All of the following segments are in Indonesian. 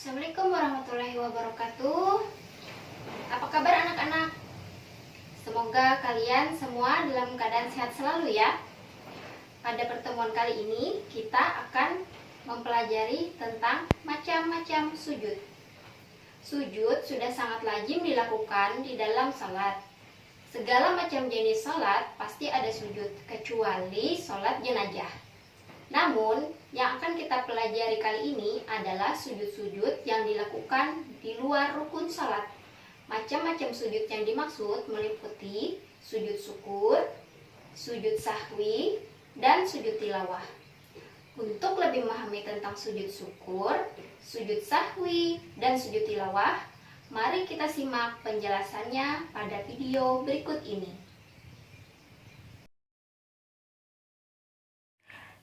Assalamualaikum warahmatullahi wabarakatuh. Apa kabar anak-anak? Semoga kalian semua dalam keadaan sehat selalu ya. Pada pertemuan kali ini kita akan mempelajari tentang macam-macam sujud. Sujud sudah sangat lazim dilakukan di dalam salat. Segala macam jenis salat pasti ada sujud, kecuali salat jenazah. Namun, yang akan kita pelajari kali ini adalah sujud-sujud yang dilakukan di luar rukun salat. Macam-macam sujud yang dimaksud meliputi sujud syukur, sujud sahwi, dan sujud tilawah. Untuk lebih memahami tentang sujud syukur, sujud sahwi, dan sujud tilawah, mari kita simak penjelasannya pada video berikut ini.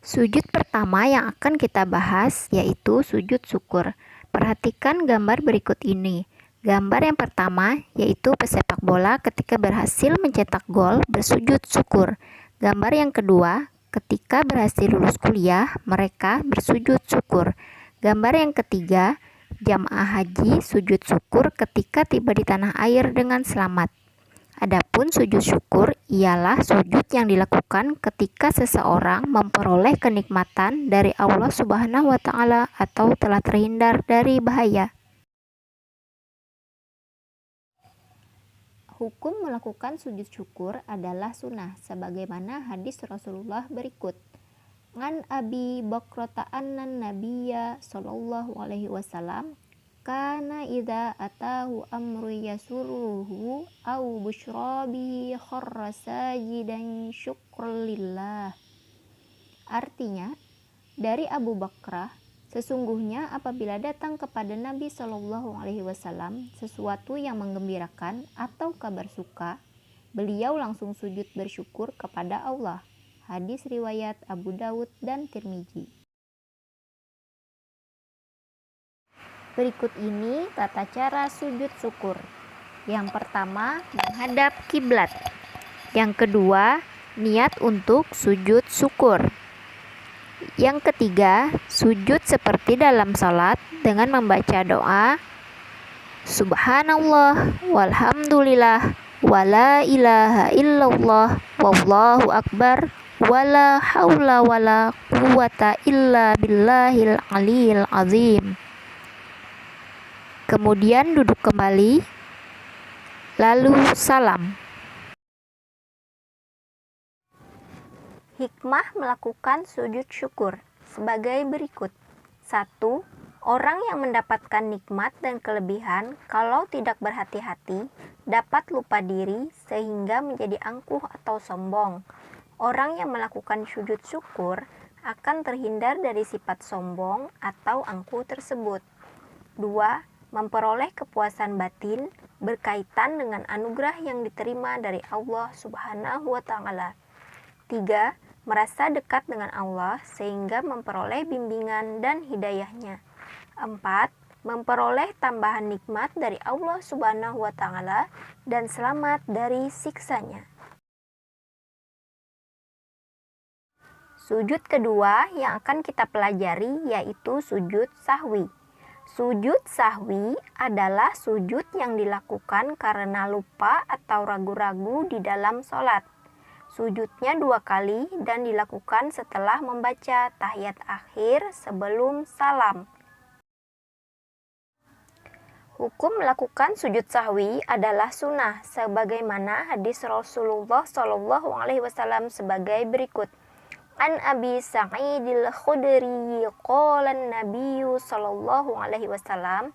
Sujud pertama yang akan kita bahas yaitu sujud syukur. Perhatikan gambar berikut ini. Gambar yang pertama yaitu pesepak bola ketika berhasil mencetak gol bersujud syukur. Gambar yang kedua, ketika berhasil lulus kuliah, mereka bersujud syukur. Gambar yang ketiga, jamaah haji sujud syukur ketika tiba di tanah air dengan selamat. Adapun sujud syukur ialah sujud yang dilakukan ketika seseorang memperoleh kenikmatan dari Allah Subhanahu wa Ta'ala atau telah terhindar dari bahaya. Hukum melakukan sujud syukur adalah sunnah, sebagaimana hadis Rasulullah berikut. An Abi Bakrata annan Nabiyya sallallahu alaihi wasallam kana idza atahu amru yasuruhu aw busyra bihi kharra sajidan syukrlillah. Artinya, dari Abu Bakrah, sesungguhnya apabila datang kepada Nabi Shallallahu alaihi wasallam sesuatu yang menggembirakan atau kabar suka, beliau langsung sujud bersyukur kepada Allah. Hadis riwayat Abu Daud dan Tirmizi. Berikut ini tata cara sujud syukur. Yang pertama, menghadap kiblat. Yang kedua, niat untuk sujud syukur. Yang ketiga, sujud seperti dalam salat dengan membaca doa Subhanallah walhamdulillah wala ilaha illallah wallahu akbar wala haula wala quwata illa billahil aliyil azim. Kemudian duduk kembali, lalu salam. Hikmah melakukan sujud syukur sebagai berikut. 1. Orang yang mendapatkan nikmat dan kelebihan kalau tidak berhati-hati dapat lupa diri sehingga menjadi angkuh atau sombong. Orang yang melakukan sujud syukur akan terhindar dari sifat sombong atau angkuh tersebut. 2. Memperoleh kepuasan batin berkaitan dengan anugerah yang diterima dari Allah Subhanahu wa Ta'ala. 3. Merasa dekat dengan Allah sehingga memperoleh bimbingan dan hidayahnya. 4. Memperoleh tambahan nikmat dari Allah Subhanahu wa Ta'ala dan selamat dari siksanya. Sujud kedua yang akan kita pelajari yaitu sujud sahwi. Sujud sahwi adalah sujud yang dilakukan karena lupa atau ragu-ragu di dalam sholat. Sujudnya 2 kali dan dilakukan setelah membaca tahiyat akhir sebelum salam. Hukum melakukan sujud sahwi adalah sunnah, sebagaimana hadis Rasulullah SAW sebagai berikut. An Abi Sa'idil Khudri qala an-nabiyyu sallallahu alaihi wasallam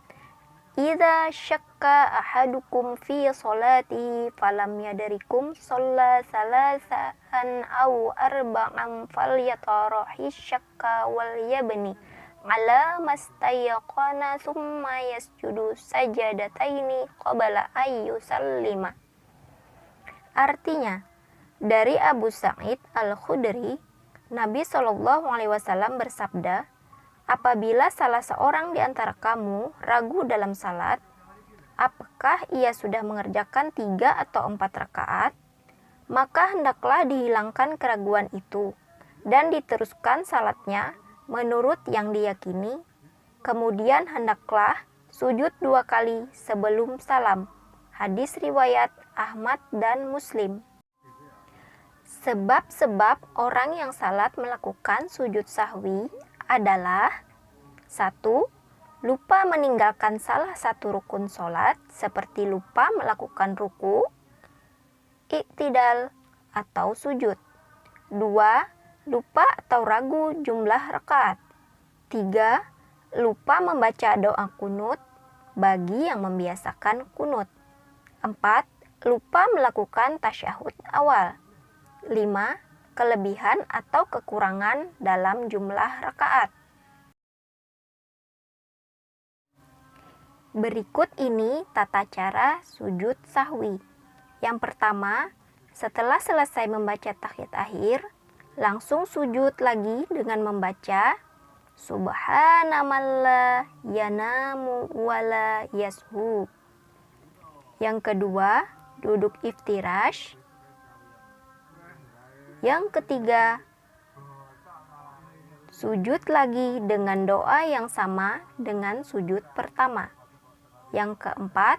idza syakka ahadukum fi salatihi falam yadrikum shalla salasan aw arba'an falyatarahi syakka wal yabni ala mastayqana thumma yasjudu sajadataini qabla ayyusallima. Artinya, dari Abu Sa'id Al-Khudri, Nabi Shallallahu alaihi wasallam bersabda, apabila salah seorang di antara kamu ragu dalam salat, apakah ia sudah mengerjakan 3 atau 4 rakaat, maka hendaklah dihilangkan keraguan itu dan diteruskan salatnya menurut yang diyakini, Kemudian hendaklah sujud 2 kali sebelum salam. Hadis riwayat Ahmad dan Muslim. Sebab-sebab orang yang salat melakukan sujud sahwi adalah: 1. Lupa meninggalkan salah satu rukun salat seperti lupa melakukan ruku, i'tidal atau sujud. 2. Lupa atau ragu jumlah rakaat. 3. Lupa membaca doa kunut bagi yang membiasakan kunut. 4. Lupa melakukan tasyahud awal. 5. Kelebihan atau kekurangan dalam jumlah rakaat. Berikut ini tata cara sujud sahwi. Yang pertama, setelah selesai membaca tahiyat akhir, langsung sujud lagi dengan membaca Subhana man la yanamu wala yashu. Yang kedua, duduk iftirash. Yang ketiga, sujud lagi dengan doa yang sama dengan sujud pertama. Yang keempat,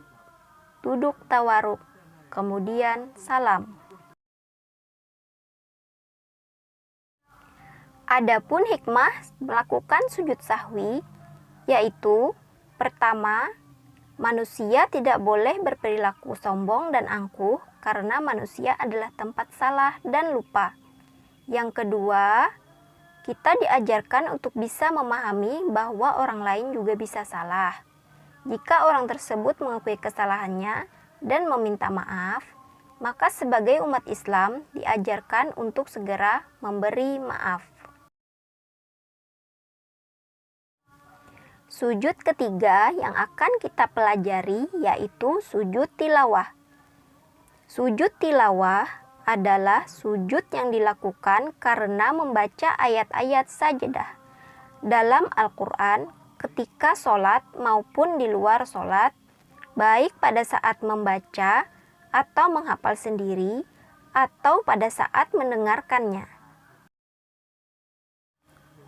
duduk tawaruk, kemudian salam. Adapun hikmah melakukan sujud sahwi, yaitu: pertama, manusia tidak boleh berperilaku sombong dan angkuh karena manusia adalah tempat salah dan lupa. Yang kedua, kita diajarkan untuk bisa memahami bahwa orang lain juga bisa salah. Jika orang tersebut mengakui kesalahannya dan meminta maaf, maka sebagai umat Islam diajarkan untuk segera memberi maaf. Sujud ketiga yang akan kita pelajari yaitu sujud tilawah. Sujud tilawah adalah sujud yang dilakukan karena membaca ayat-ayat sajadah dalam Al-Quran ketika sholat maupun di luar sholat, baik pada saat membaca atau menghafal sendiri atau pada saat mendengarkannya.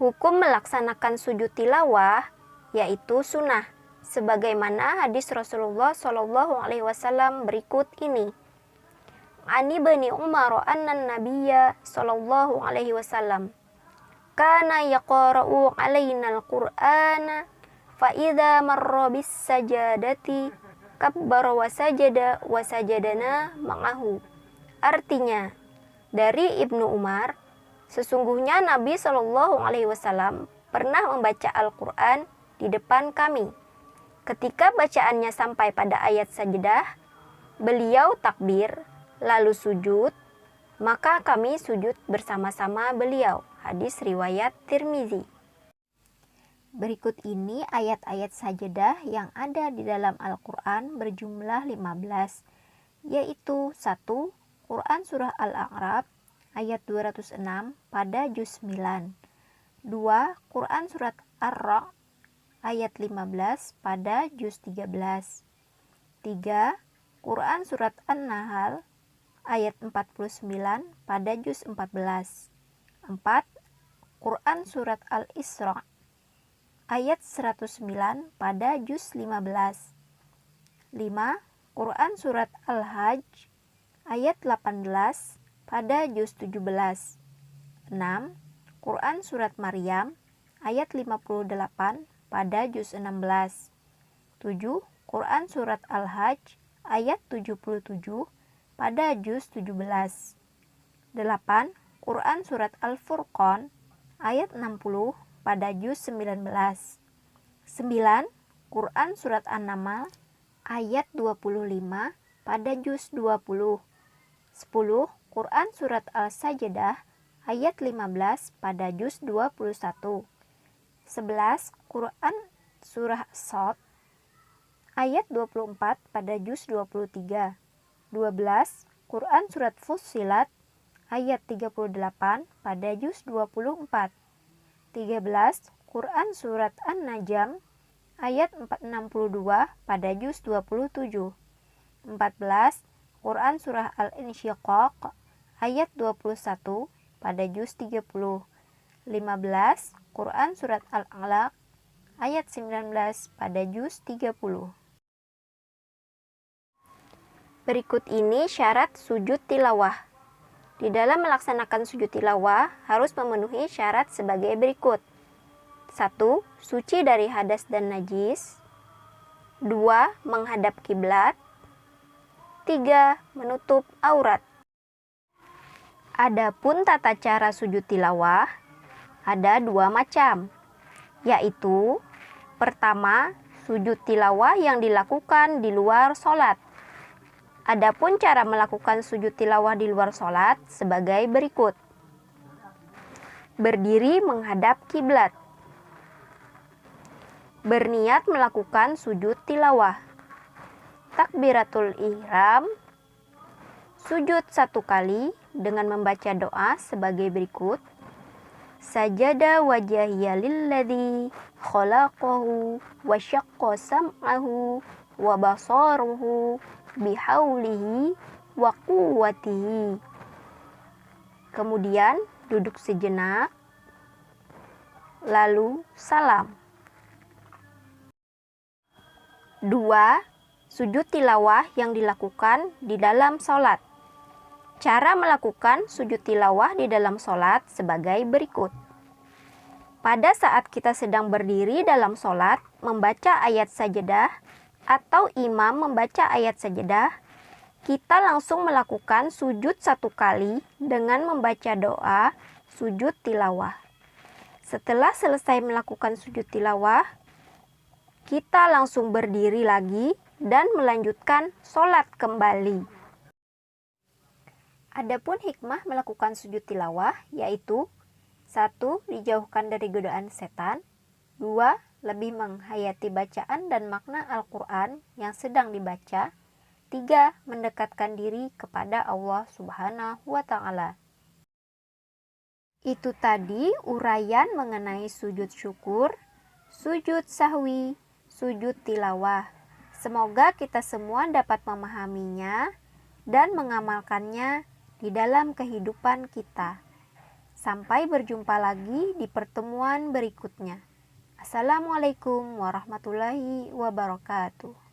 Hukum melaksanakan sujud tilawah yaitu sunnah, sebagaimana hadis Rasulullah SAW berikut ini. Ani bani Umar anna Nabiyya sallallahu alaihi wasallam kana yaqra'u alaina al-Qur'ana fa idza marra bis sajadati kabbara wa sajadana ma'ahu. Artinya, dari Ibnu Umar, sesungguhnya Nabi Shallallahu alaihi wasallam pernah membaca Al-Qur'an di depan kami. Ketika bacaannya sampai pada ayat sajadah, beliau takbir lalu sujud, maka kami sujud bersama-sama beliau. Hadis riwayat Tirmizi. Berikut ini ayat-ayat sajadah yang ada di dalam Al-Quran berjumlah 15, yaitu 1. Quran Surah Al-A'raf ayat 206 pada juz 9. 2. Quran Surat Ar-Ra'd ayat 15 pada juz 13. 3. Quran Surat An-Nahl ayat 49 pada juz 14. 4. Quran Surat Al-Isra ayat 109 pada juz 15. 5. Quran Surat Al-Hajj ayat 18 pada juz 17. 6. Quran Surat Maryam ayat 58 pada juz 16. 7. Quran Surat Al-Hajj ayat 77 pada juz 17. 8. Quran Surat Al-Furqan ayat 60 pada juz 19. 9. Quran Surat An-Naml ayat 25 pada juz 20. 10. Quran Surat Al-Sajdah ayat 15 pada juz 21. 11. Quran Surah Shad ayat 24 pada juz 23. 12. Quran Surat Fussilat ayat 38 pada juz 24. 13. Quran Surat An-Najm ayat 462 pada juz 27. 14. Quran Surah Al-Insyiqaq ayat 21 pada juz 30. 15. Quran Surat Al-Alaq ayat 19 pada juz 30. Berikut ini syarat sujud tilawah. Di dalam melaksanakan sujud tilawah harus memenuhi syarat sebagai berikut. 1. Suci dari hadas dan najis. 2. Menghadap kiblat. 3. Menutup aurat. Adapun tata cara sujud tilawah ada 2 macam, yaitu pertama, sujud tilawah yang dilakukan di luar sholat. Adapun cara melakukan sujud tilawah di luar sholat sebagai berikut. Berdiri menghadap kiblat. Berniat melakukan sujud tilawah. Takbiratul ihram. Sujud 1 kali dengan membaca doa sebagai berikut. Sajada wajhiya lilladzi khalaqahu wa syaqqa sam'ahu wa basaruhu bihaulihi wa quwwatihi. Kemudian duduk sejenak, lalu salam. 2. Sujud tilawah yang dilakukan di dalam sholat. Cara melakukan sujud tilawah di dalam sholat sebagai berikut. Pada saat kita sedang berdiri dalam sholat, membaca ayat sajadah, atau imam membaca ayat sajadah, kita langsung melakukan sujud 1 kali dengan membaca doa sujud tilawah. Setelah selesai melakukan sujud tilawah, kita langsung berdiri lagi dan melanjutkan sholat kembali. Adapun hikmah melakukan sujud tilawah yaitu 1. Dijauhkan dari godaan setan. 2. Lebih menghayati bacaan dan makna Al-Quran yang sedang dibaca. 3. Mendekatkan diri kepada Allah Subhanahu wa Ta'ala. Itu tadi uraian mengenai sujud syukur, sujud sahwi, sujud tilawah. Semoga kita semua dapat memahaminya dan mengamalkannya di dalam kehidupan kita. Sampai berjumpa lagi di pertemuan berikutnya. Assalamualaikum warahmatullahi wabarakatuh.